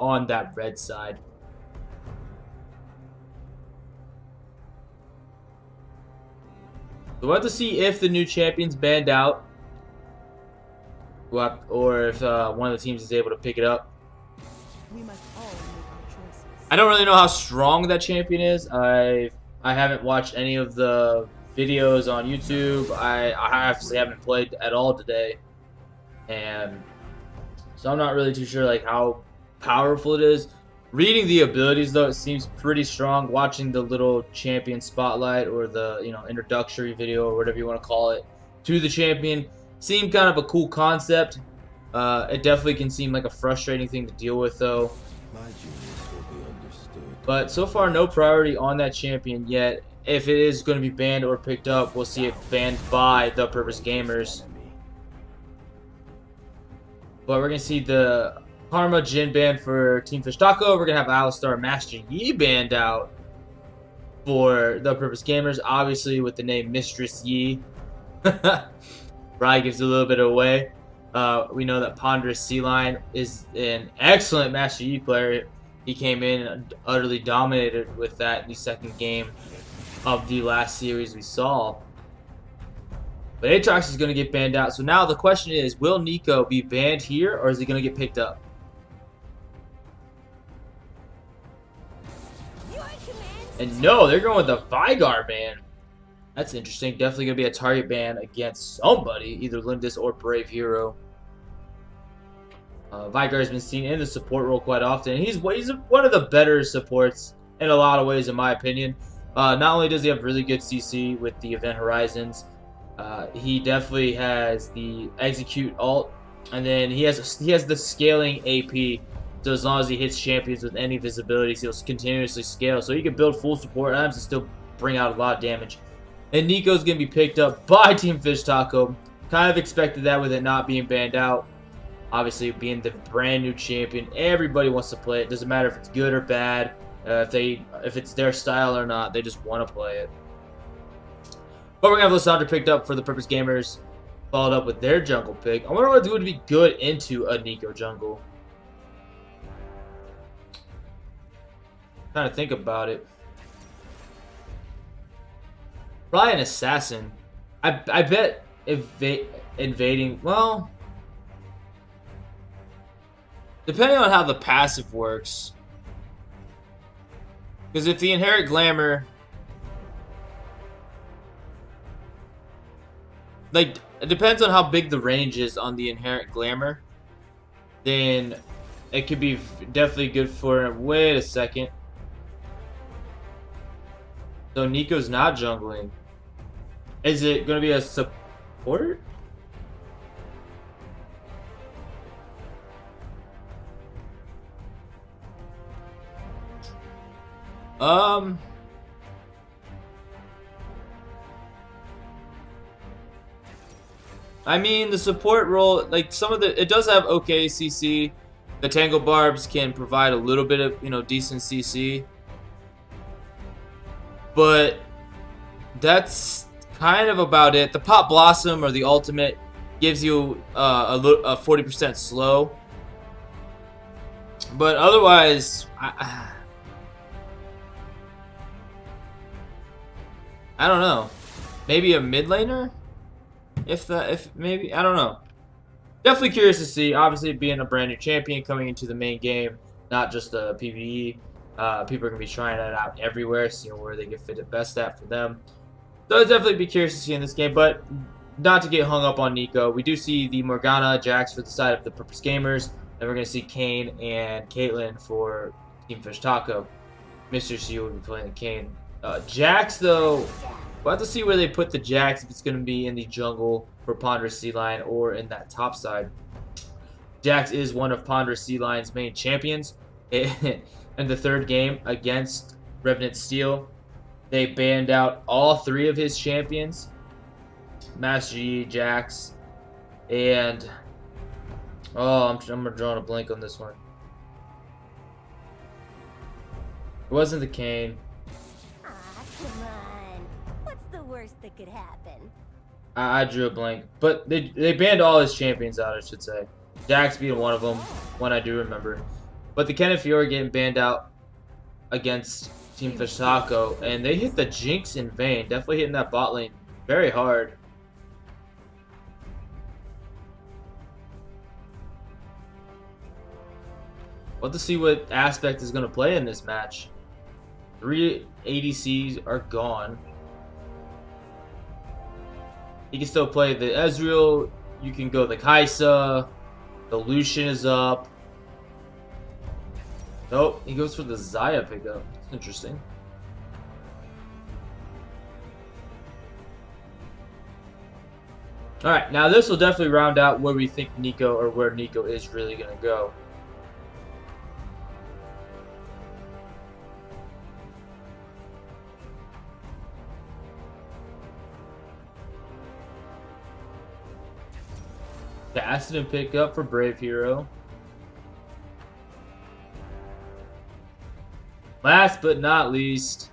on that red side. So we'll have to see if the new champion's banned out, or if one of the teams is able to pick it up. We must all make our choices. I don't really know how strong that champion is. I haven't watched any of the videos on YouTube. I obviously haven't played at all today, and so I'm not really too sure like how powerful it is. Reading the abilities though, it seems pretty strong. Watching the little champion spotlight or the introductory video or whatever you want to call it to the champion seemed kind of a cool concept. It definitely can seem like a frustrating thing to deal with though. My genius will be understood. But so far, no priority on that champion yet. If it is going to be banned or picked up, we'll see it banned by ThePurposeGamers. But we're going to see the Karma Jin banned for Team Fish Taco. We're going to have Alistar Master Yi banned out for ThePurposeGamers. Obviously, with the name Mistress Yi. Probably gives a little bit away. We know that Ponderous Sea Lion is an excellent Master Yi player. He came in and utterly dominated with that in the second game of the last series we saw. But Aatrox is going to get banned out. So now the question is, will Nico be banned here or is he going to get picked up? And no, they're going with the Vigar ban. That's interesting. Definitely going to be a target ban against somebody, either Lindis or Brave Hero. Vigar has been seen in the support role quite often. He's one of the better supports in a lot of ways, in my opinion. Not only does he have really good CC with the Event Horizons, he definitely has the Execute ult, and then he has the scaling AP. So as long as he hits champions with any visibilities, he'll continuously scale. So he can build full support items and still bring out a lot of damage. And Nico's going to be picked up by Team Fish Taco. Kind of expected that with it not being banned out. Obviously, being the brand new champion, everybody wants to play it. Doesn't matter if it's good or bad, if it's their style or not. They just want to play it. But we're going to have Lissandra picked up for ThePurposeGamers, followed up with their jungle pick. I wonder what would be good into a Nico jungle. Trying to think about it. Probably an assassin. I bet invading. Well, depending on how the passive works. Because if the inherent glamour, like, it depends on how big the range is on the inherent glamour, then it could be definitely good for. Wait a second. So Nico's not jungling. Is it going to be a support? I mean, the support role, like it does have okay CC. The Tangle Barbs can provide a little bit of, decent CC. But that's kind of about it. The Pop Blossom or the ultimate gives you a 40% slow. But otherwise, I don't know. Maybe a mid laner? Maybe, I don't know. Definitely curious to see. Obviously, being a brand new champion coming into the main game, not just the PvE. People are going to be trying that out everywhere, seeing where they can fit it best at for them. So I'd definitely be curious to see in this game, but not to get hung up on Nico. We do see the Morgana, Jax for the side of the ThePurposeGamers, and we're going to see Kayn and Caitlyn for Team Fish Taco. Mr. C will be playing the Kayn. Jax, though, we'll have to see where they put the Jax, if it's going to be in the jungle for Ponderous Sea Lion or in that top side. Jax is one of Ponderous Sea Lion's main champions. In the third game against Revenant Steel, they banned out all three of his champions, Master Yi, Jax, and I'm drawing a blank on this one. It wasn't the Kayn. Come on. What's the worst that could happen? I drew a blank, but they banned all his champions out, I should say. Jax being one of them, one I do remember. But the Ken and Fiora getting banned out against Team Fish Taco, and they hit the Jinx in vain. Definitely hitting that bot lane very hard. We'll have to see what Aspect is going to play in this match. 3 ADCs are gone. He can still play the Ezreal. You can go the Kaisa. The Lucian is up. Nope, he goes for the Xayah pickup. That's interesting. Alright, now this will definitely round out where we think Nico, or where Nico is really going to go. Accident pickup for Brave Hero. Last but not least,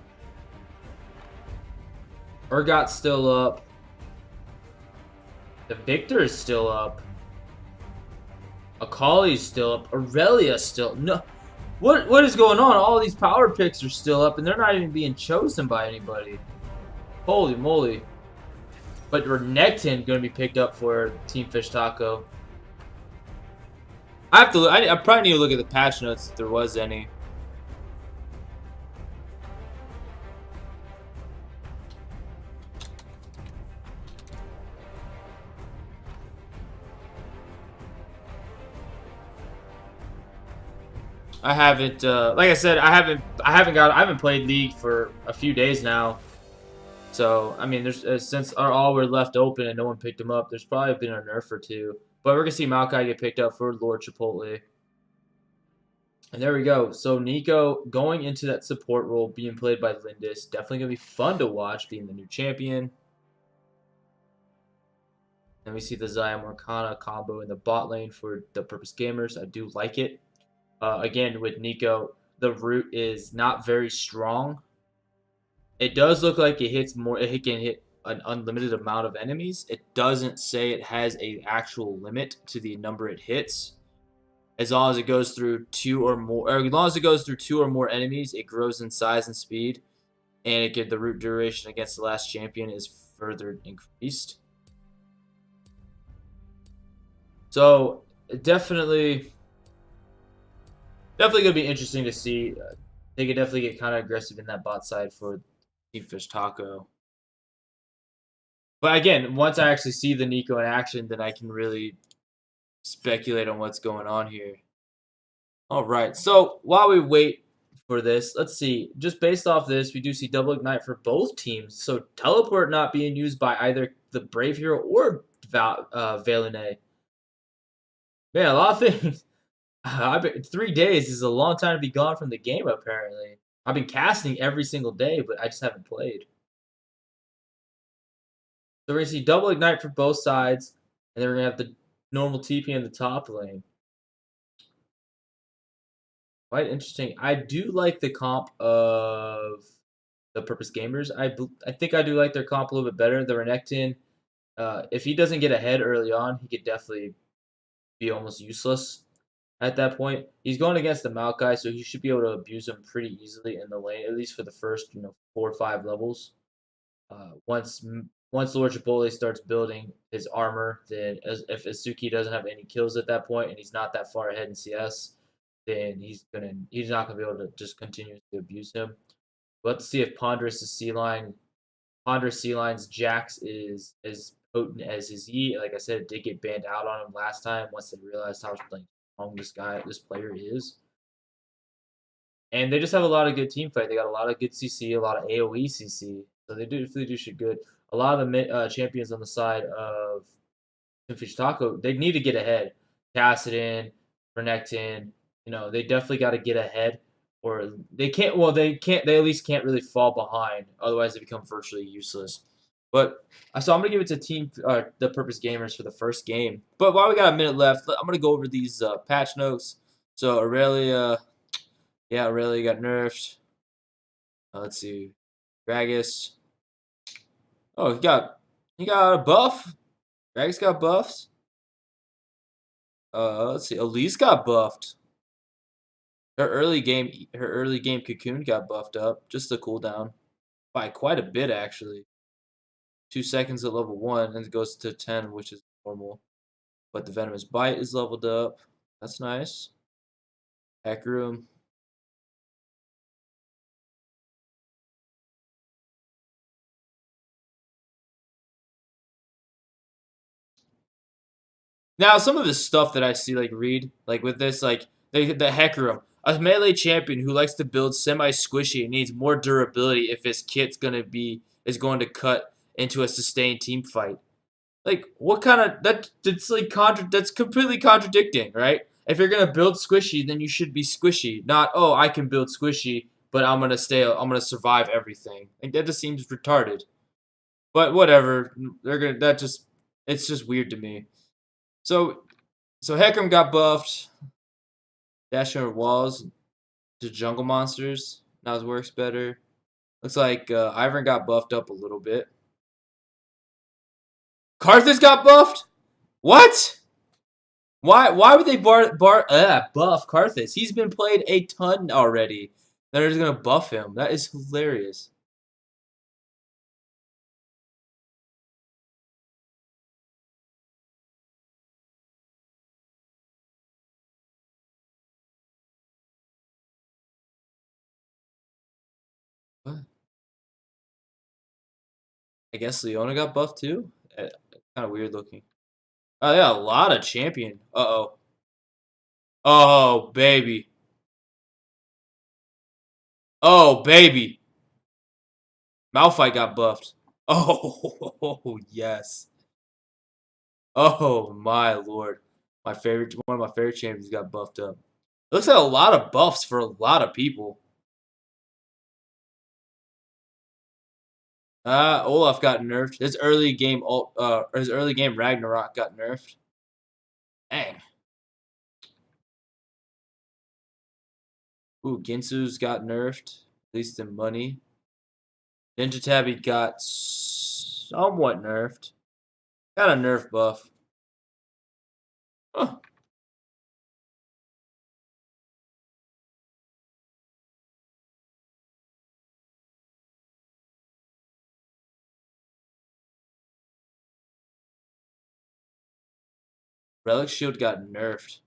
Urgot's still up. The Victor is still up. Akali's still up. Aurelia's still no. What is going on? All these power picks are still up, and they're not even being chosen by anybody. Holy moly! But Renekton going to be picked up for Team Fish Taco. I have to. I probably need to look at the patch notes if there was any. I haven't, like I said, I haven't played League for a few days now. So I mean, there's since all were left open and no one picked them up, there's probably been a nerf or two. But we're gonna see Maokai get picked up for Lord Chipotle. And there we go. So Nico going into that support role, being played by Lindis, definitely gonna be fun to watch, being the new champion. And we see the Xayah Morgana combo in the bot lane for the Purpose Gamers. I do like it. Again, with Nico, the root is not very strong. It does look like it hits more. It can hit an unlimited amount of enemies. It doesn't say it has an actual limit to the number it hits. As long as it goes through two or more, or as long as it goes through 2 or more enemies, it grows in size and speed, and the root duration against the last champion is further increased. So definitely gonna be interesting to see. They could definitely get kind of aggressive in that bot side for Team Fish Taco. But again, once I actually see the Nico in action, then I can really speculate on what's going on here. All right, so while we wait for this, let's see. Just based off this, we do see double ignite for both teams. So teleport not being used by either the Brave Hero or Valiant. Man, a lot of things. 3 days is a long time to be gone from the game, apparently. I've been casting every single day, but I just haven't played. So we're going to see double ignite for both sides, and then we're going to have the normal TP in the top lane. Quite interesting. I do like the comp of the Purpose Gamers. I think I do like their comp a little bit better. The Renekton, if he doesn't get ahead early on, he could definitely be almost useless. At that point, he's going against the Maokai, so he should be able to abuse him pretty easily in the lane, at least for the first, 4 or 5 levels. Once Lord Chipotle starts building his armor, then if Asuki doesn't have any kills at that point and he's not that far ahead in CS, then he's not gonna be able to just continuously abuse him. But let's see if Ponderous Sea Line's Jax is as potent as his E. Like I said, it did get banned out on him last time once they realized how strong this player is. And they just have a lot of good team fight. They got a lot of good CC, a lot of AoE CC. So they do shit good. A lot of the champions on the side of Fish Taco, they need to get ahead. Cassidin, Renekton, they definitely got to get ahead. Or they can't, they at least can't really fall behind. Otherwise, they become virtually useless. But so I'm going to give it to the Purpose Gamers for the first game. But while we got a minute left, I'm going to go over these patch notes. So Aurelia, yeah, Aurelia got nerfed. Let's see. Gragas. Oh, he got a buff. Gragas got buffed. Let's see. Elise got buffed. Her early game cocoon got buffed up, just the cooldown, by quite a bit actually. 2 seconds at level 1, and it goes to 10, which is normal. But the venomous bite is leveled up. That's nice. Hack room. Now, some of the stuff that I see, like, like, with this, like, the Heck Room. A melee champion who likes to build semi-squishy and needs more durability if his kit's is going to cut into a sustained team fight. Like, what kind of, that's completely contradicting, right? If you're going to build squishy, then you should be squishy. Not, oh, I can build squishy, but I'm going to survive everything. Like, that just seems retarded. But whatever. It's just weird to me. So Hecarim got buffed. Dash over walls to jungle monsters. Now his works better. Looks like Ivern got buffed up a little bit. Karthus got buffed? What? Why would they buff Karthus? He's been played a ton already. They're just gonna buff him. That is hilarious. What? I guess Leona got buffed too? Kind of weird looking. Oh, yeah, a lot of champion. Uh-oh. Oh, baby. Oh, baby. Malphite got buffed. Oh, yes. Oh, my lord. One of my favorite champions got buffed up. Looks like a lot of buffs for a lot of people. Olaf got nerfed. His early game Ragnarok got nerfed. Dang. Ooh, Ginsu's got nerfed. At least in money. Ninja Tabby got somewhat nerfed. Got a nerf buff. Huh. Relic Shield got nerfed.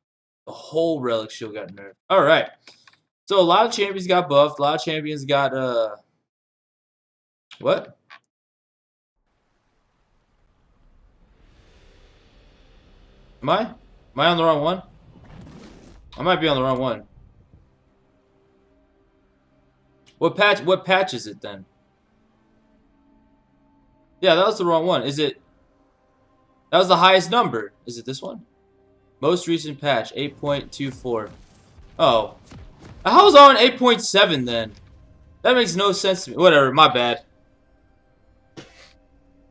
The whole Relic Shield got nerfed. Alright. So a lot of champions got buffed. A lot of champions got, what? Am I? Am I on the wrong one? I might be on the wrong one. What patch is it then? Yeah, that was the wrong one. Is it? That was the highest number. Is it this one? Most recent patch, 8.24. Oh. How was I on 8.7 then? That makes no sense to me. Whatever, my bad.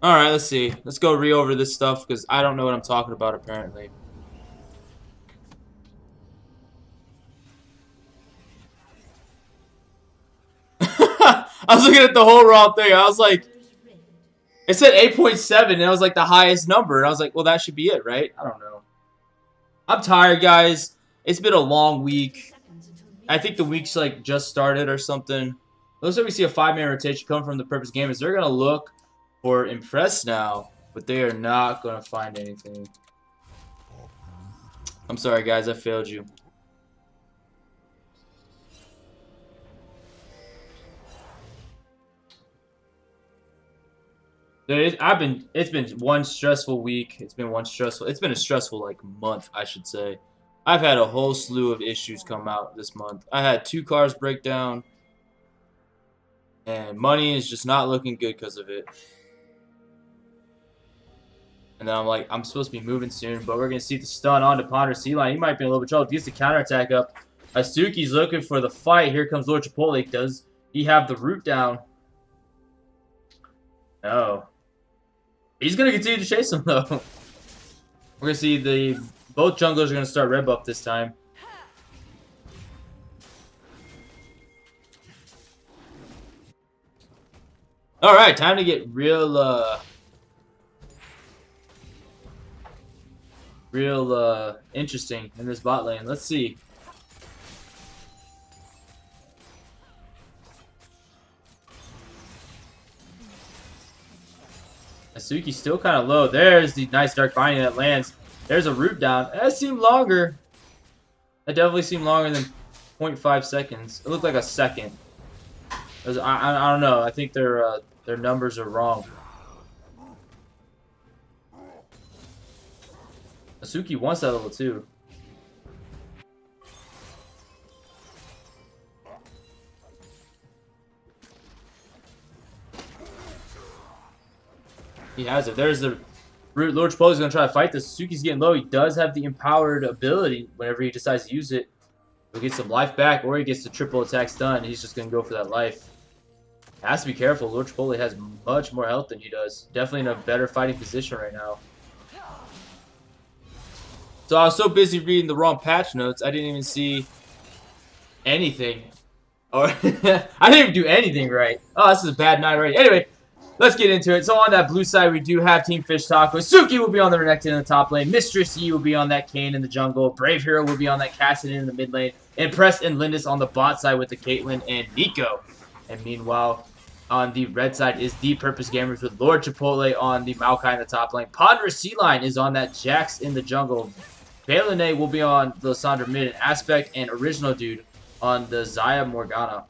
Alright, let's see. Let's go re-over this stuff because I don't know what I'm talking about apparently. I was looking at the whole wrong thing. I was like, it said 8.7 and it was like the highest number. And I was like, well, that should be it, right? I don't know. I'm tired, guys. It's been a long week. I think the week's like just started or something. Looks like we see a 5-man rotation coming from the ThePurposeGamers. They're going to look for Impress now, but they are not going to find anything. I'm sorry, guys. I failed you. It's been one stressful week. It's been a stressful like month, I should say. I've had a whole slew of issues come out this month. I had 2 cars break down, and money is just not looking good because of it. And then I'm like, I'm supposed to be moving soon, but we're gonna see the stun on to Ponder C-Line. He might be in a little bit of trouble. He gets the counterattack up. Asuki's looking for the fight. Here comes Lord Chipotle. Does he have the root down? No. He's gonna continue to chase him though. We're gonna see both junglers are gonna start red buff this time. All right, time to get real interesting in this bot lane. Let's see. Asuki's still kind of low. There's the nice Dark Binding that lands. There's a root down. That seemed longer. That definitely seemed longer than 0.5 seconds. It looked like a second. I don't know. I think their numbers are wrong. Asuki wants that level 2. He has it. There's the root. Lord Chipotle is going to try to fight this. Asuki's getting low. He does have the empowered ability whenever he decides to use it. He'll get some life back, or he gets the triple attack stun. He's just going to go for that life. Has to be careful. Lord Chipotle has much more health than he does. Definitely in a better fighting position right now. So I was so busy reading the wrong patch notes, I didn't even see anything. Or I didn't even do anything right. Oh, this is a bad night already. Anyway, let's get into it. So on that blue side, we do have Team Fish Taco. Suki will be on the Renekton in the top lane. Mistress Yi will be on that Kayn in the jungle. Brave Hero will be on that Cassidy in the mid lane. And Prest and Lindis on the bot side with the Caitlyn and Nico. And meanwhile, on the red side is ThePurposeGamers with Lord Chipotle on the Maokai in the top lane. Ponderous Sea Lion is on that Jax in the jungle. Baylene will be on the Lissandra mid and Aspect, and Original Dude on the Zaya Morgana.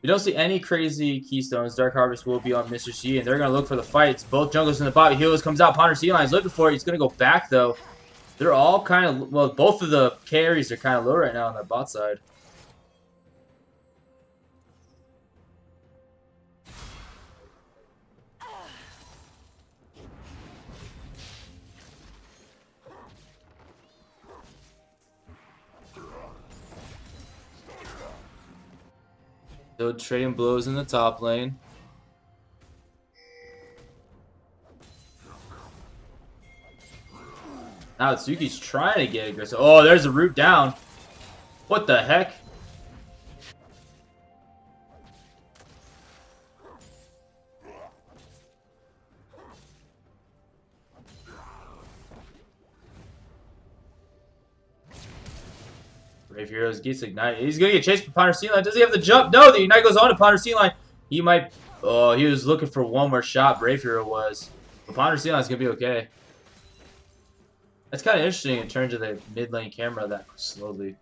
We don't see any crazy keystones. Dark Harvest will be on Mr. C, and they're going to look for the fights. Both jungles in the bot. Healers comes out. Ponderous Sea Lion is looking for it. He's going to go back, though. They're all kind of, well, both of the carries are kind of low right now on that bot side. So trading blows in the top lane. Now Tsuki's trying to get aggressive. Oh, there's a root down. What the heck? Brave Heroes gets ignited. He's going to get chased by Ponderous Sea Lion. Does he have the jump? No, the ignite goes on to Ponderous Sea Lion. He might... Oh, he was looking for one more shot. Brave Hero was. But Ponderous Sea Lion's going to be okay. That's kind of interesting in terms of the mid lane camera that slowly.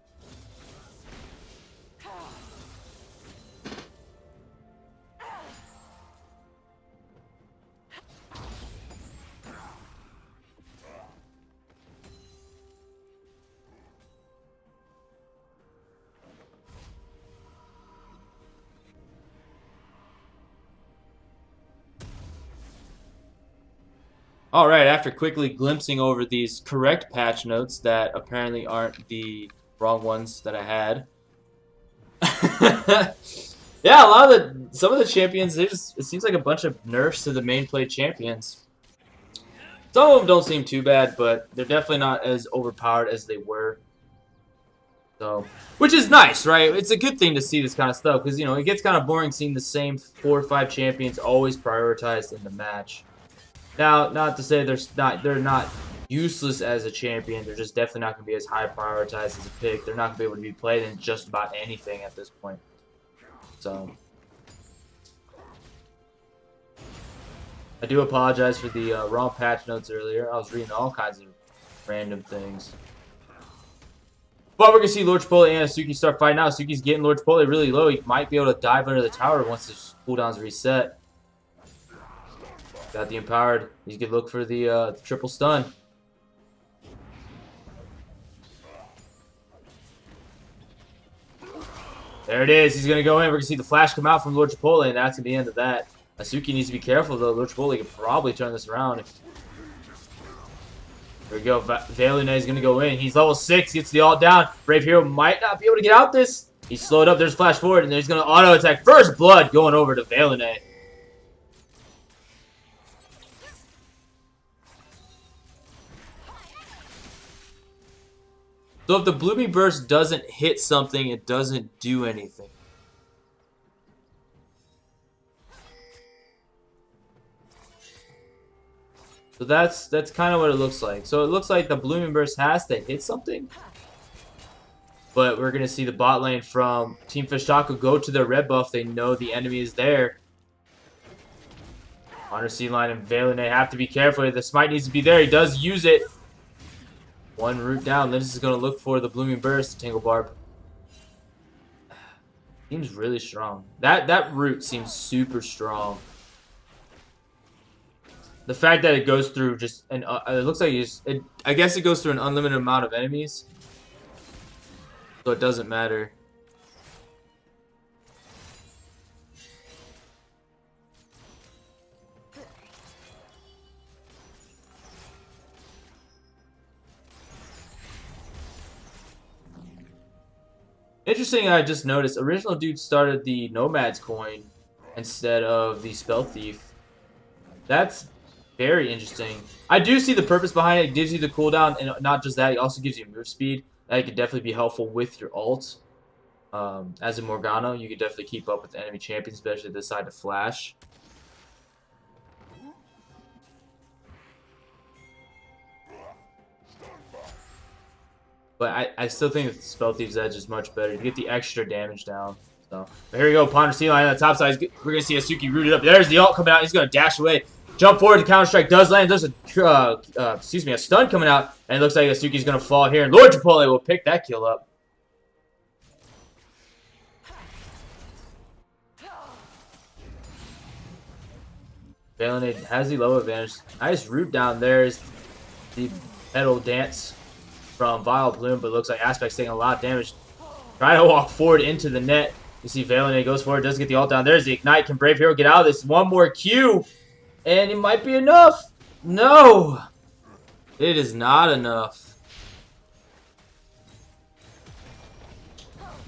Alright, after quickly glimpsing over these correct patch notes that apparently aren't the wrong ones that I had. Yeah, some of the champions, it seems like a bunch of nerfs to the main play champions. Some of them don't seem too bad, but they're definitely not as overpowered as they were. So, which is nice, right? It's a good thing to see this kind of stuff, because, you know, it gets kind of boring seeing the same 4 or 5 champions always prioritized in the match. Now, not to say they're not useless as a champion. They're just definitely not going to be as high prioritized as a pick. They're not going to be able to be played in just about anything at this point. So, I do apologize for the wrong patch notes earlier. I was reading all kinds of random things. But we're going to see Lord Chipotle and Asuki start fighting out. Asuki's getting Lord Chipotle really low. He might be able to dive under the tower once his cooldown's reset. Got the empowered. He's gonna look for the triple stun. There it is. He's gonna go in. We're gonna see the flash come out from Lord Chipotle, and that's gonna be the end of that. Asuki needs to be careful though. Lord Chipotle could probably turn this around. There we go. Valine is gonna go in. He's level 6. Gets the ult down. Brave Hero might not be able to get out this. He's slowed up. There's flash forward, and he's gonna auto attack. First blood going over to Valine. So if the Blooming Burst doesn't hit something, it doesn't do anything. So that's kind of what it looks like. So it looks like the Blooming Burst has to hit something. But we're going to see the bot lane from Team Fish Taco go to their red buff. They know the enemy is there. Honor Sea Line and Valenay have to be careful. The smite needs to be there. He does use it. One root down. Lindis is going to look for the Blooming Burst. Tangle Barb. Seems really strong. That root seems super strong. The fact that it goes through just an it looks like I guess it goes through an unlimited amount of enemies, so it doesn't matter. Interesting, I just noticed original dude started the Nomad's coin instead of the Spell Thief. That's very interesting. I do see the purpose behind it. It gives you the cooldown, and not just that, it also gives you move speed. That could definitely be helpful with your ult. As a Morgana, you could definitely keep up with the enemy champions, especially if they decide to flash. But I still think that the Spell Thief's Edge is much better to get the extra damage down. So, but here we go, Ponder Sea Line on the top side. We're going to see Asuki rooted up. There's the ult coming out. He's going to dash away. Jump forward, the counter strike does land. There's a stun coming out, and it looks like Asuki's gonna fall here. And Lord Chipotle will pick that kill up. Valenade has the low advantage. Nice root down. There's the Petal Dance from Vile Plume, but it looks like Aspect's taking a lot of damage. Trying to walk forward into the net. You see Valenade goes forward, does get the ult down. There's the Ignite. Can Brave Hero get out of this? One more Q. And it might be enough. No. It is not enough.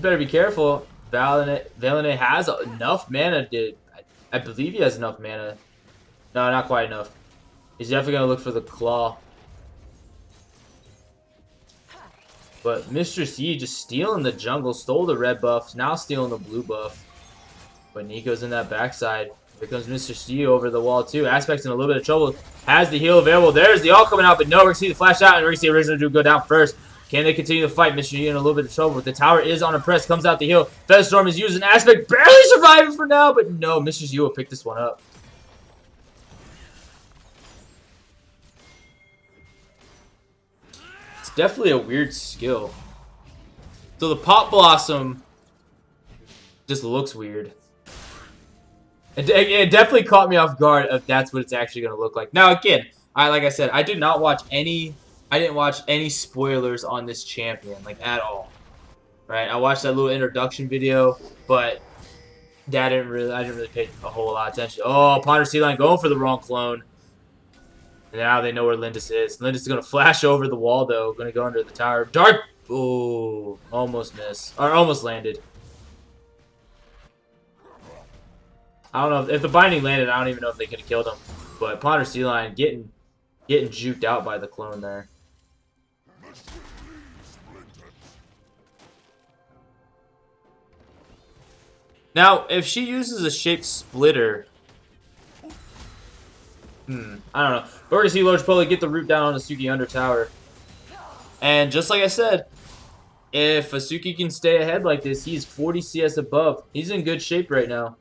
Better be careful. Valenay has enough mana. I believe he has enough mana. No, not quite enough. He's definitely going to look for the claw. But Mistress Yi just stealing the jungle. Stole the red buff. Now stealing the blue buff. But Nico's in that backside. Here comes Mr. Yi over the wall too. Aspect's in a little bit of trouble. Has the heal available. There's the ult coming out, but no, we're going to see the flash out, and we're going to see Original Dude go down first. Can they continue to fight? Mr. Yi in a little bit of trouble. The tower is on a press. Comes out the heal. Featherstorm is using Aspect. Barely surviving for now, but no, Mr. Yi will pick this one up. It's definitely a weird skill. So the Pop Blossom just looks weird. It definitely caught me off guard if that's what it's actually going to look like. Now, again, like I said, I didn't watch any spoilers on this champion, like, at all. Right? I watched that little introduction video, but I didn't really pay a whole lot of attention. Oh, Ponder Sea Line going for the wrong clone. And now they know where Lindis is. Lindis is going to flash over the wall, though. Going to go under the tower. Dark. Ooh, almost missed. Or almost landed. I don't know if the binding landed. I don't even know if they could have killed him. But Ponder Sea Line getting juked out by the clone there. Now, if she uses a shape splitter, I don't know. We're gonna see Lord Chipotle get the root down on Asuki under tower. And just like I said, if Asuki can stay ahead like this, he's 40 CS above. He's in good shape right now.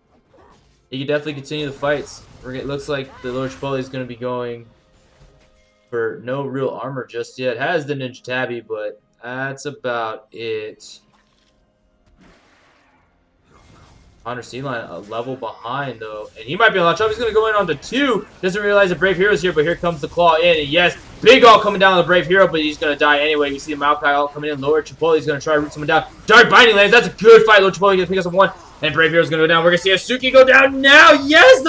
He can definitely continue the fights. It looks like the Lord Chipotle is going to be going for no real armor just yet. Has the Ninja Tabby, but that's about it. Ponder Sea Line a level behind, though. And he might be on launch up. He's going to go in on the 2. Doesn't realize the Brave Hero's here, but here comes the Claw in. And yes, big ult coming down on the Brave Hero, but he's going to die anyway. You see the Maokai ult coming in. Lord Chipotle's going to try to root someone down. Dark Binding lands. That's a good fight. Lord Chipotle going to pick up some 1. And Brave Hero's going to go down. We're going to see Asuki go down now. Yes!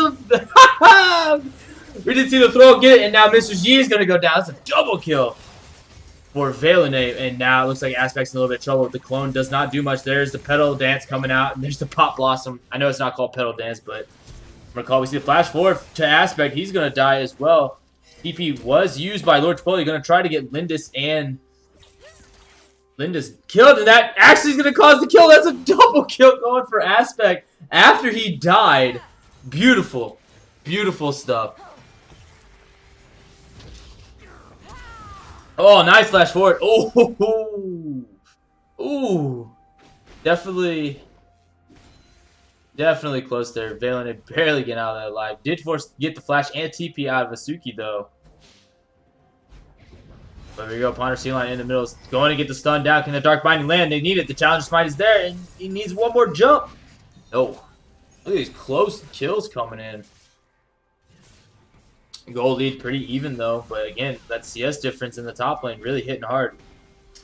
We didn't see the throw get it, and now Mr. Yi is going to go down. That's a double kill for Valenay. And now it looks like Aspect's in a little bit of trouble. The clone does not do much. There's the Petal Dance coming out, and there's the Pop Blossom. I know it's not called Petal Dance, but we see the flash forward to Aspect. He's going to die as well. TP was used by Lord Chipotle. Going to try to get Lindis and Lindis killed, and that actually is going to cause the kill. That's a double kill going for Aspect after he died. Beautiful. Beautiful stuff. Oh, nice flash forward. Oh, ooh. Definitely Definitely close there. Valen barely getting out of that alive. Did get the flash and TP out of Asuki though. But here we go. Ponder Sea Lion in the middle is going to get the stun down. Can the Dark Binding land? They need it. The Challenger Smite is there, and he needs one more jump. Oh, look at these close kills coming in. Gold lead pretty even though, but again, that CS difference in the top lane really hitting hard.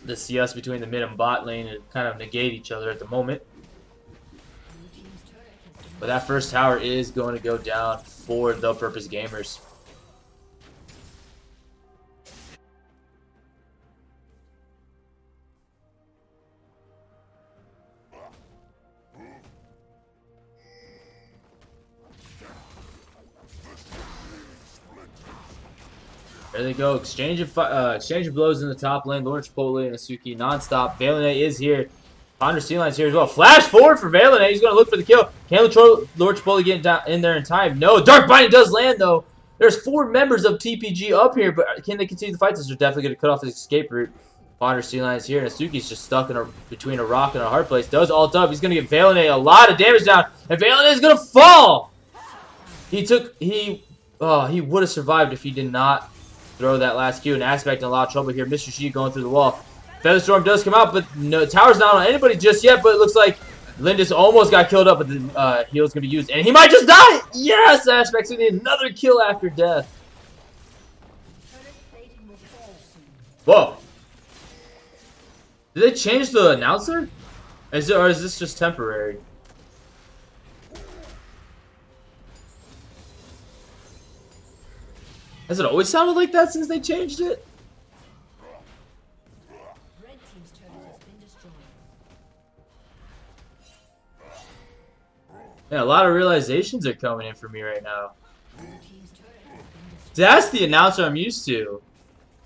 The CS between the mid and bot lane and kind of negate each other at the moment. But that first tower is going to go down for the Purpose Gamers. There they go. Exchange of blows in the top lane. Lord Chipotle and Asuki non-stop. Valen is here. Ponder Sea Lion's here as well. Flash forward for Valen. He's going to look for the kill. Can Lord Chipotle get down in there in time? No. Dark Binding does land, though. There's 4 members of TPG up here, but can they continue the fight? They're definitely going to cut off his escape route. Ponder Sea Lion's here, and Asuki's just stuck in between a rock and a hard place. Does ult up. He's going to get Valen a lot of damage down, and Valen is going to fall. He would have survived if he did not throw that last Q. And Aspect in a lot of trouble here. Mr. Shi going through the wall. Featherstorm does come out, but no, Tower's not on anybody just yet. But it looks like Lindis almost got killed up, but the heal's going to be used. And he might just die! Yes! Aspect's going to need another kill after death. Whoa. Did they change the announcer? Or is this just temporary? Has it always sounded like that since they changed it? Red team's turret has been destroyed. Yeah, a lot of realizations are coming in for me right now. Blue team's turret has been destroyed. That's the announcer I'm used to.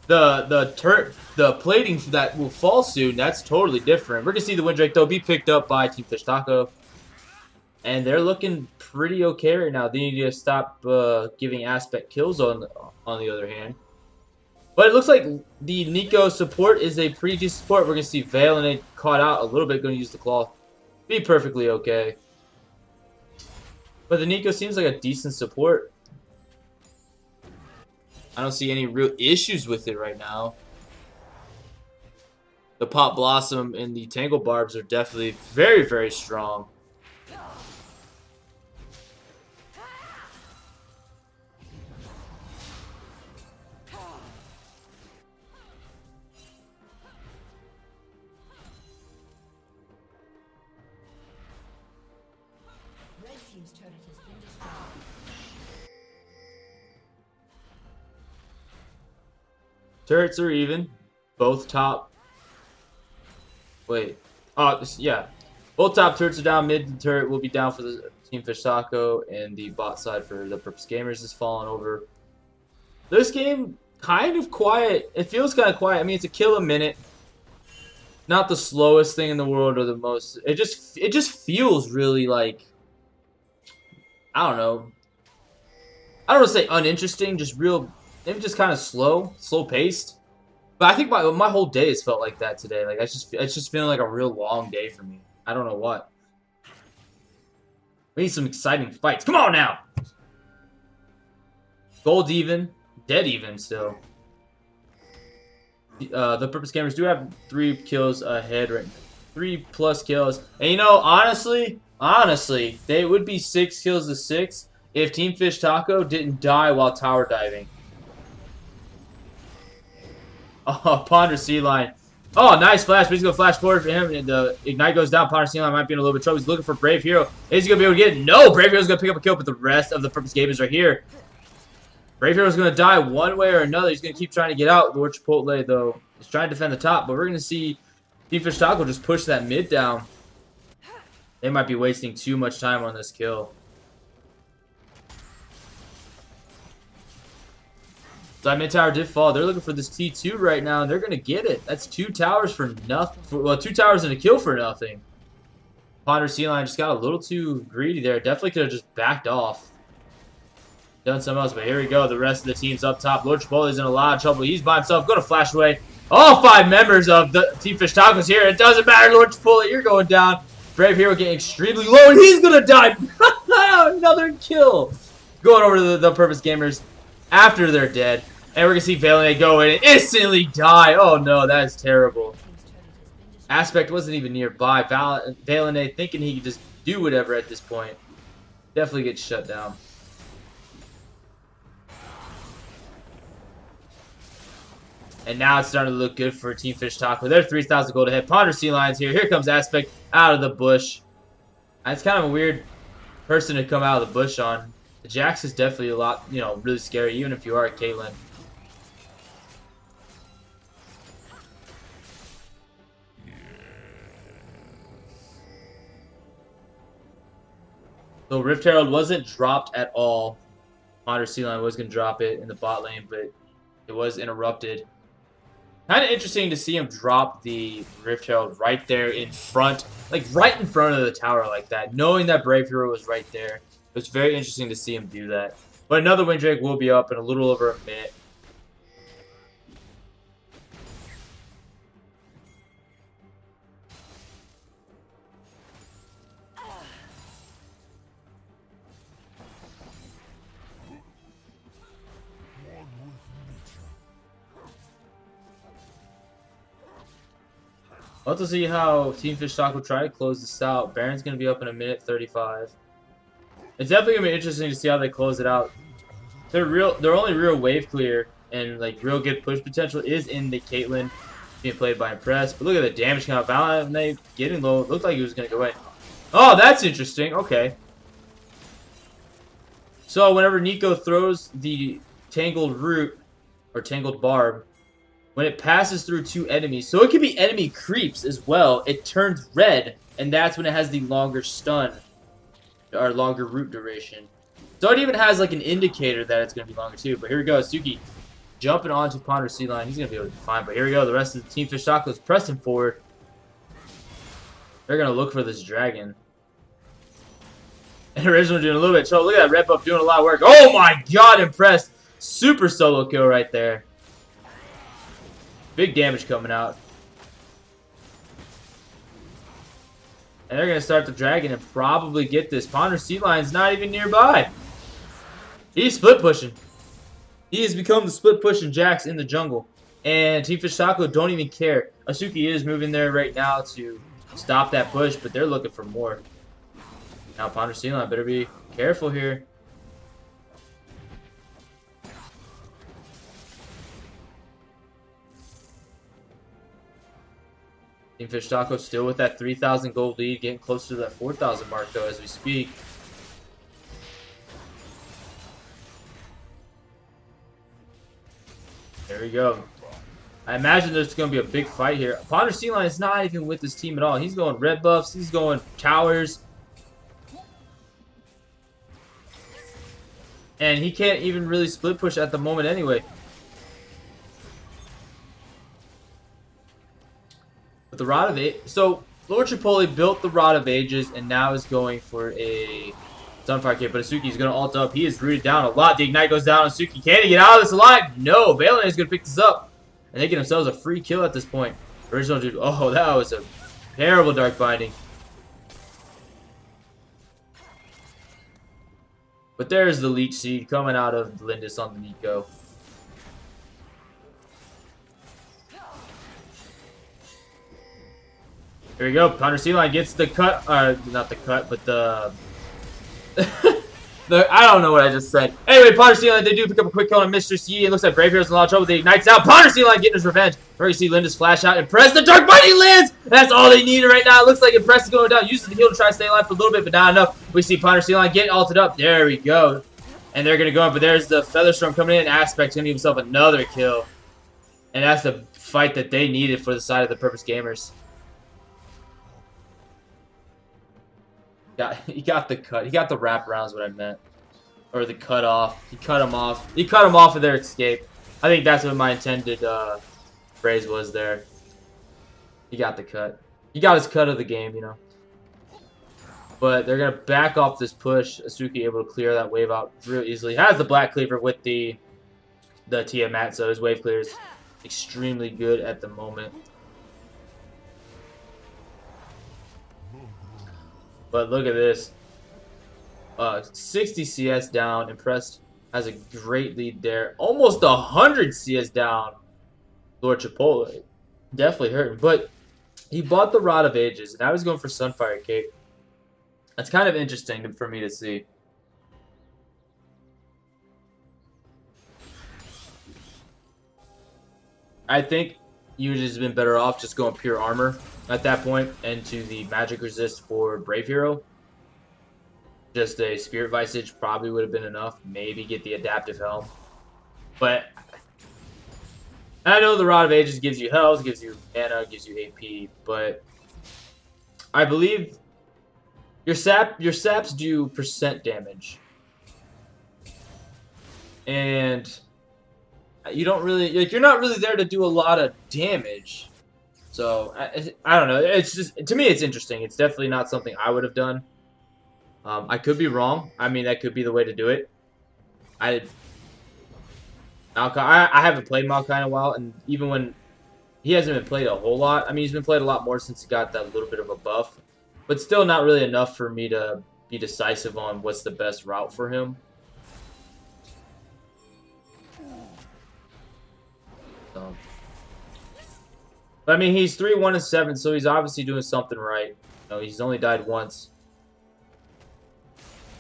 The plating that will fall soon, that's totally different. We're gonna see the Windrake though be picked up by Team Fish Taco. And they're looking pretty okay right now. They need to stop giving Aspect kills on the other hand. But it looks like the Nico support is a pretty decent support. We're going to see Vale and it caught out a little bit. Going to use the claw. Be perfectly okay. But the Nico seems like a decent support. I don't see any real issues with it right now. The Pop Blossom and the Tangle Barbs are definitely very, very strong. Red team's turret has been destroyed. Turrets are even. Both top. Wait. Yeah. Both top turrets are down. Mid turret will be down for the Team Fish Taco. And the bot side for the Purpose Gamers is falling over. This game, kind of quiet. It feels kind of quiet. I mean, it's a kill a minute. Not the slowest thing in the world or the most. It just feels really like, I don't know. I don't want to say uninteresting, just real, maybe just kind of slow paced. But I think my whole day has felt like that today. Like it's just feeling like a real long day for me. I don't know what. We need some exciting fights. Come on now. Gold even, dead even still. The Purpose Gamers do have 3 kills ahead right now. 3+ kills. And you know, honestly, they would be 6 kills to 6 if Team Fish Taco didn't die while tower diving. Oh, Ponder Sea Lion. Oh, nice flash, but he's going to flash forward for him, and the Ignite goes down. Ponder Sea Lion might be in a little bit of trouble. He's looking for Brave Hero. Is he going to be able to get it? No, Brave Hero's going to pick up a kill, but the rest of the Purpose Gamers are here. Brave Hero's going to die one way or another. He's going to keep trying to get out. Lord Chipotle, though, is trying to defend the top, but we're going to see Team Fish Taco just push that mid down. They might be wasting too much time on this kill. That mid tower did fall. They're looking for this T2 right now, and they're going to get it. That's 2 towers for nothing. Well, 2 towers and a kill for nothing. Ponder Sea Lion just got a little too greedy there. Definitely could have just backed off. Done something else, but here we go. The rest of the team's up top. Lord Chipotle's in a lot of trouble. He's by himself. Going to flash away. All 5 members of the Team Fish Tacos here. It doesn't matter, Lord Chipotle. You're going down. Brave Hero getting extremely low, and he's gonna die. Another kill. Going over to the Purpose Gamers after they're dead. And we're gonna see Valiant go in and instantly die. Oh no, that is terrible. Aspect wasn't even nearby. Valiant thinking he could just do whatever at this point. Definitely gets shut down. And now it's starting to look good for Team Fish Taco. They're 3,000 gold ahead. Ponder Sea Lions here. Here comes Aspect out of the bush. And it's kind of a weird person to come out of the bush on. The Jax is definitely a lot, you know, really scary, even if you are a Caitlyn. So Rift Herald wasn't dropped at all. Ponder Sea Lion was going to drop it in the bot lane, but it was interrupted. Kind of interesting to see him drop the Rift Herald right there in front, like right in front of the tower like that, knowing that Brave Hero was right there. It was very interesting to see him do that. But another win drake will be up in a little over a minute. We'll have to see how Team Fish Talk will try to close this out. Baron's going to be up in a minute 35. It's definitely going to be interesting to see how they close it out. Their only real wave clear and like real good push potential is in the Caitlyn being played by Impress. But look at the damage count. Valiant getting low. It looked like he was going to go away. Oh, that's interesting. Okay. So whenever Nico throws the tangled root or tangled barb, when it passes through two enemies, so it could be enemy creeps as well, it turns red, and that's when it has the longer stun, or longer root duration. So it even has like an indicator that it's going to be longer too. But here we go, Suki jumping onto Ponder Sea Lion. He's going to be able to be fine, but here we go, the rest of the Team Fish Tacos pressing forward. They're going to look for this dragon. And Original doing a little bit. So look at that red buff doing a lot of work. Oh my god, impressed. Super solo kill right there. Big damage coming out. And they're going to start the dragon and probably get this. Ponder Sea Lion's not even nearby. He's split pushing. He has become the split pushing Jax in the jungle. And Team Fish Taco don't even care. Asuki is moving there right now to stop that push, but they're looking for more. Now Ponder Sea Lion better be careful here. Team Fish Taco still with that 3,000 gold lead, getting closer to that 4,000 mark though as we speak. There we go. I imagine there's going to be a big fight here. Ponder Sea Lion is not even with his team at all. He's going red buffs. He's going towers. And he can't even really split push at the moment anyway. But the Rod of Ages. So, Lord Chipotle built the Rod of Ages and now is going for a Sunfire kit. But Asuki's going to ult up. He is rooted down a lot. The Ignite goes down. Asuki, can he get out of this alive? No. Valiant is going to pick this up. And they get themselves a free kill at this point. Original dude. Oh, that was a terrible Dark Binding. But there's the Leech Seed coming out of Lindis on the Nico. Here we go. Ponder Sea Lion gets the cut. Not the cut, but the... I don't know what I just said. Anyway, Ponder Sea Lion, they do pick up a quick kill on Mr. C. It looks like Brave Hero's in a lot of trouble. They ignites out. Ponder Sea Lion getting his revenge. We're going to see Lindis flash out and press the Dark Binding lands. That's all they needed right now. It looks like Impress is going down. Uses the heal to try to stay alive for a little bit, but not enough. We see Ponder Sea Lion getting ulted up. There we go. And they're going to go up, but there's the Featherstorm coming in. Aspect's going to give himself another kill. And that's the fight that they needed for the side of the Purpose Gamers. He got the cut. He got the wraparound is what I meant. Or the cut off. He cut him off. He cut him off of their escape. I think that's what my intended phrase was there. He got the cut. He got his cut of the game, you know. But they're going to back off this push. Asuki able to clear that wave out real easily. Has the Black Cleaver with the Tiamat, so his wave clear is extremely good at the moment. But look at this. 60 CS down. Impressed has a great lead there. Almost 100 CS down. Lord Chipotle. Definitely hurting. But he bought the Rod of Ages. And now he's going for Sunfire Cape. That's kind of interesting for me to see. I think Yuji has been better off just going pure armor at that point into the magic resist for Brave Hero. Just a Spirit Visage probably would have been enough. Maybe get the Adaptive Helm. But I know the Rod of Ages gives you health, gives you mana, gives you AP, but I believe your saps do percent damage. And you don't really, like, you're not really there to do a lot of damage. So I don't know. It's just, to me, it's interesting. It's definitely not something I would have done. I could be wrong. I mean, that could be the way to do it. I haven't played Maokai in a while, and even when he hasn't been played a whole lot. I mean, he's been played a lot more since he got that little bit of a buff, but still not really enough for me to be decisive on what's the best route for him. But I mean, he's 3-1-7, so he's obviously doing something right. You know, he's only died once.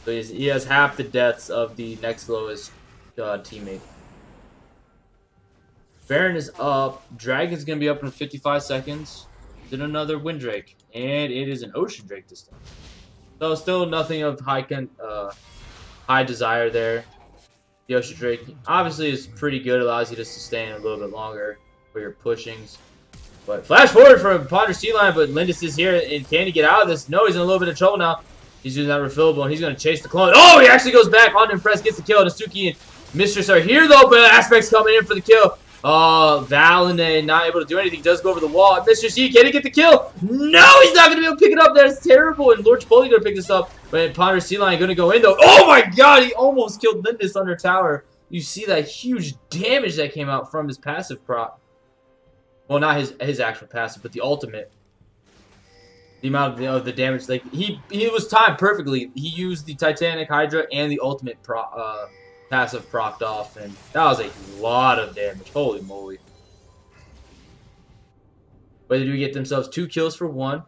So he has half the deaths of the next lowest teammate. Baron is up. Dragon's going to be up in 55 seconds. Then another Windrake. And it is an Ocean Drake this time. So still nothing of high desire there. The Ocean Drake obviously is pretty good. Allows you to sustain a little bit longer for your pushings. But flash forward from Ponder Sea Lion, but Lindis is here. And can he get out of this? No, he's in a little bit of trouble now. He's using that refillable, and he's going to chase the clone. Oh, he actually goes back on Impress, gets the kill. Nasuki and Mistress are here, though, but Aspect's coming in for the kill. Valine not able to do anything. Does go over the wall. Mistress E, can he get the kill? No, he's not going to be able to pick it up. That's terrible. And Lord Chipotle going to pick this up. But Ponder Sea Lion going to go in, though. Oh, my God. He almost killed Lindis under tower. You see that huge damage that came out from his passive prop. Well, not his actual passive, but the ultimate. The amount of the damage, like he was timed perfectly. He used the Titanic Hydra and the ultimate passive propped off, and that was a lot of damage. Holy moly! Whether do we get themselves 2 kills for 1?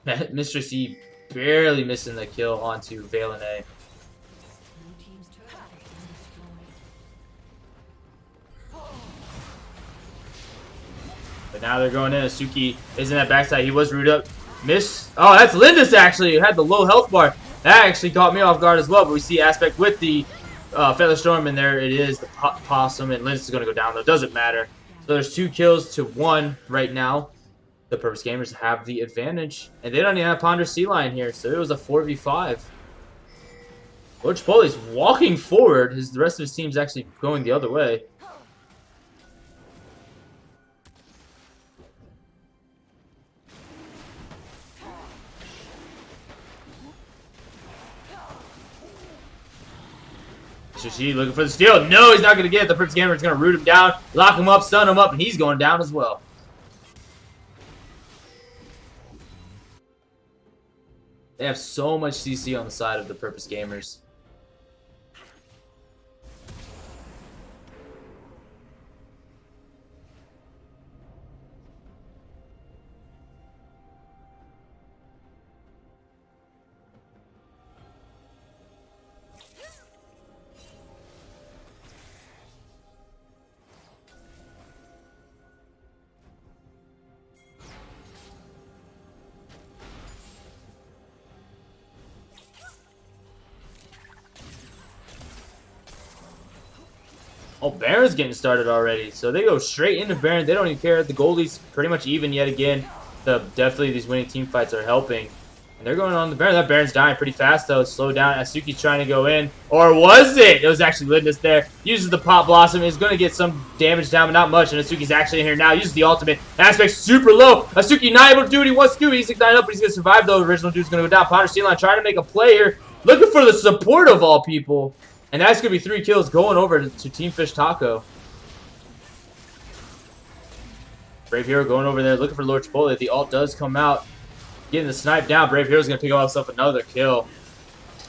Mr. C barely missing the kill onto Valine. Blue team's turret has been destroyed. But now they're going in. Asuki is in that backside. He was rooted up. Miss. Oh, that's Lindis actually. Who had the low health bar. That actually caught me off guard as well. But we see Aspect with the Feather Storm, and there it is. The Possum, and Lindis is going to go down though. Doesn't matter. So there's 2 kills to 1 right now. The Purpose Gamers have the advantage, and they don't even have Ponder Sea Lion here. So it was a 4v5. Lord Chipotle is walking forward. The rest of his team's actually going the other way. Shishi looking for the steal. No, he's not going to get it. The Purpose Gamer is going to root him down, lock him up, stun him up, and he's going down as well. They have so much CC on the side of the Purpose Gamers. Oh, Baron's getting started already. So they go straight into Baron. They don't even care. The goalie's pretty much even yet again. Definitely these winning team fights are helping. And they're going on the Baron. That Baron's dying pretty fast, though. Slow down. Asuki's trying to go in. Or was it? It was actually Lindis there. Uses the Pop Blossom. Is going to get some damage down, but not much. And Asuki's actually in here now. Uses the ultimate. Aspect super low. Asuki not able to do what he wants to do. He's ignited up, but he's going to survive, though. The original dude's going to go down. Ponder Sea Lion trying to make a play here. Looking for the support of all people. And that's going to be 3 kills going over to Team Fish Taco. Brave Hero going over there looking for Lord Chipotle. The ult does come out. getting the snipe down. Brave Hero's gonna pick up himself another kill.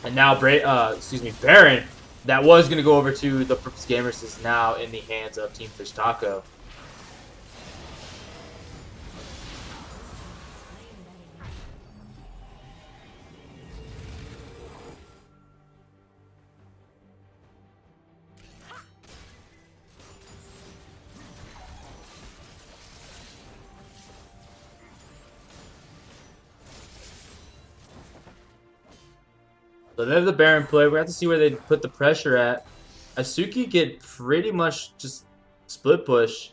And now Baron, that was gonna go over to the Purpose Gamers, is now in the hands of Team Fish Taco. So they have the Baron play. We have to see where they put the pressure at. Asuki get pretty much just split push.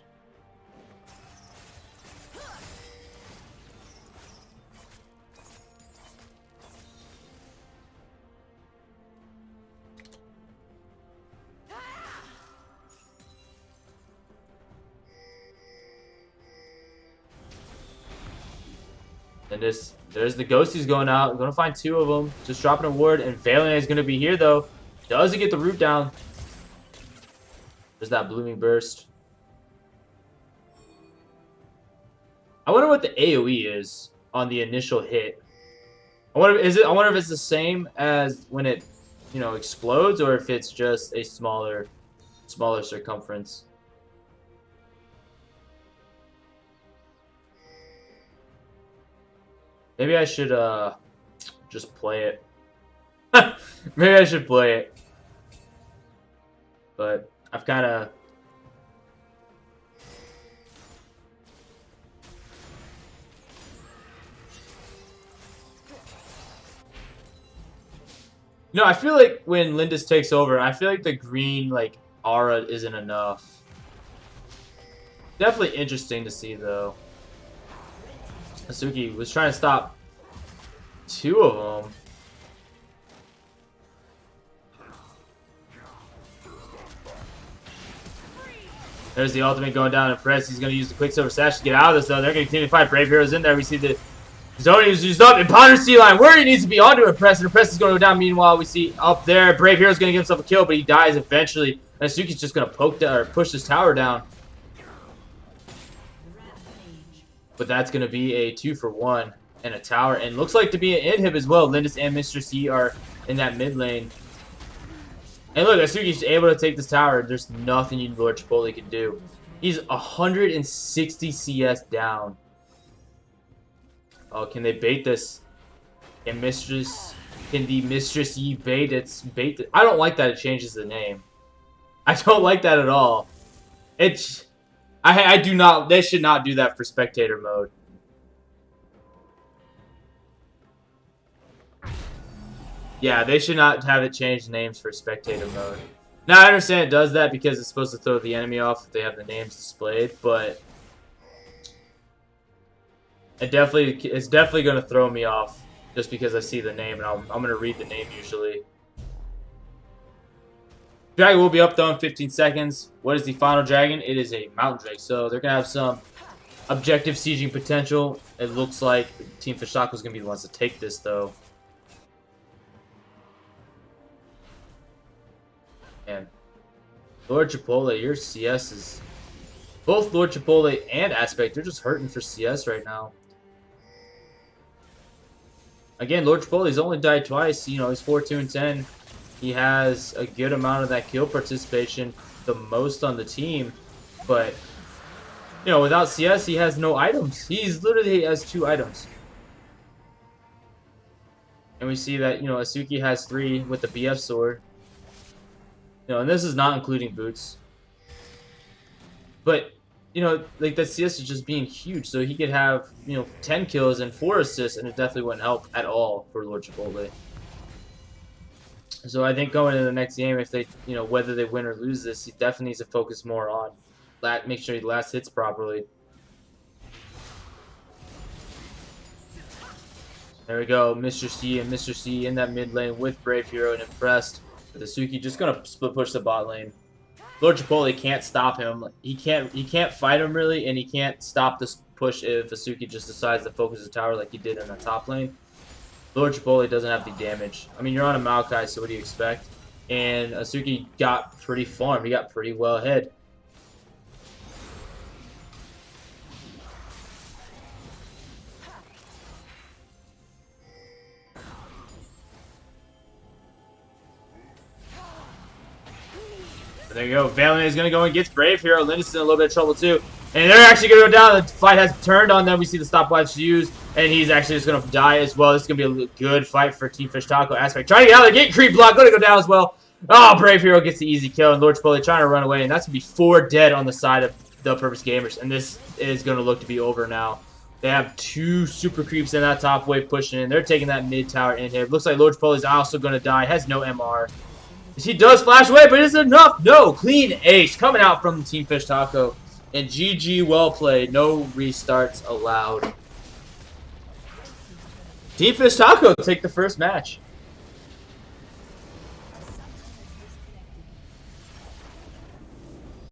And there's the Ghosties going out. Going to find 2 of them. Just dropping a ward. And Valiant is going to be here, though. Does he get the root down? There's that Blooming Burst. I wonder what the AoE is on the initial hit. I wonder if it's the same as when it, explodes, or if it's just a smaller circumference. Maybe I should just play it. Maybe I should play it. But I've kind of... I feel like when Lindis takes over, I feel like the green, aura isn't enough. Definitely interesting to see, though. Asuki was trying to stop 2 of them. There's the ultimate going down and press. He's going to use the Quicksilver Sash to get out of this, though. They're going to continue to fight. Brave Heroes in there. We see the Zoni is used up. And Ponder Sea Line, where he needs to be onto Impress. And Impress is going to go down. Meanwhile, we see up there, Brave Hero's going to give himself a kill, but he dies eventually. And Asuki's just going to poke down, or push this tower down. But that's going to be a 2-for-1 and a tower. And looks like to be an inhib as well. Lindis and Mr. C are in that mid lane. And look, Asuki's able to take this tower. There's nothing Lord Chipotle can do. He's 160 CS down. Oh, can they bait this? Can the Mistress Yi bait it? I don't like that it changes the name. I don't like that at all. I do not. They should not do that for spectator mode. Yeah, they should not have it change names for spectator mode. Now, I understand it does that because it's supposed to throw the enemy off if they have the names displayed, but it's definitely going to throw me off just because I see the name, and I'm going to read the name usually. Dragon will be up, though, in 15 seconds. What is the final dragon? It is a mountain drake, so they're going to have some objective sieging potential. It looks like Team Fish Taco is going to be the ones to take this, though. And Lord Chipotle, your CS is... Both Lord Chipotle and Aspect, they're just hurting for CS right now. Again, Lord Chipotle's only died twice. He's 4-2-10. He has a good amount of that kill participation, the most on the team. But, without CS, he has no items. He has 2 items. And we see that, Asuki has 3 with the BF sword. And this is not including boots. But, that CS is just being huge. So he could have, 10 kills and 4 assists, and it definitely wouldn't help at all for Lord Chipotle. So I think going into the next game, if they, whether they win or lose this, he definitely needs to focus more on make sure he last hits properly. There we go, Mr. C and Mr. C in that mid lane with Brave Hero and Impressed. With Asuki just gonna split push the bot lane. Lord Chipotle can't stop him. He can't fight him really, and he can't stop this push if Asuki just decides to focus the tower like he did in the top lane. Lord Chipotle doesn't have the damage. I mean, you're on a Maokai, so what do you expect? And Asuki got pretty farmed. He got pretty well ahead. There you go. Valiant is going to go and gets Brave Hero. Lindis is in a little bit of trouble too. And they're actually going to go down. The fight has turned on them. We see the stopwatch used. And he's actually just going to die as well. This is going to be a good fight for Team Fish Taco. Aspect trying to get out of the gate. Creep block. Going to go down as well. Oh, Brave Hero gets the easy kill. And Lord Chipotle trying to run away. And that's going to be 4 dead on the side of the Purpose Gamers. And this is going to look to be over now. They have 2 super creeps in that top wave pushing in. They're taking that mid tower in here. Looks like Lord Chipotle is also going to die. Has no MR. He does flash away, but is it enough? No. Clean ace coming out from Team Fish Taco. And GG, well played. No restarts allowed. Team Fish Taco take the first match.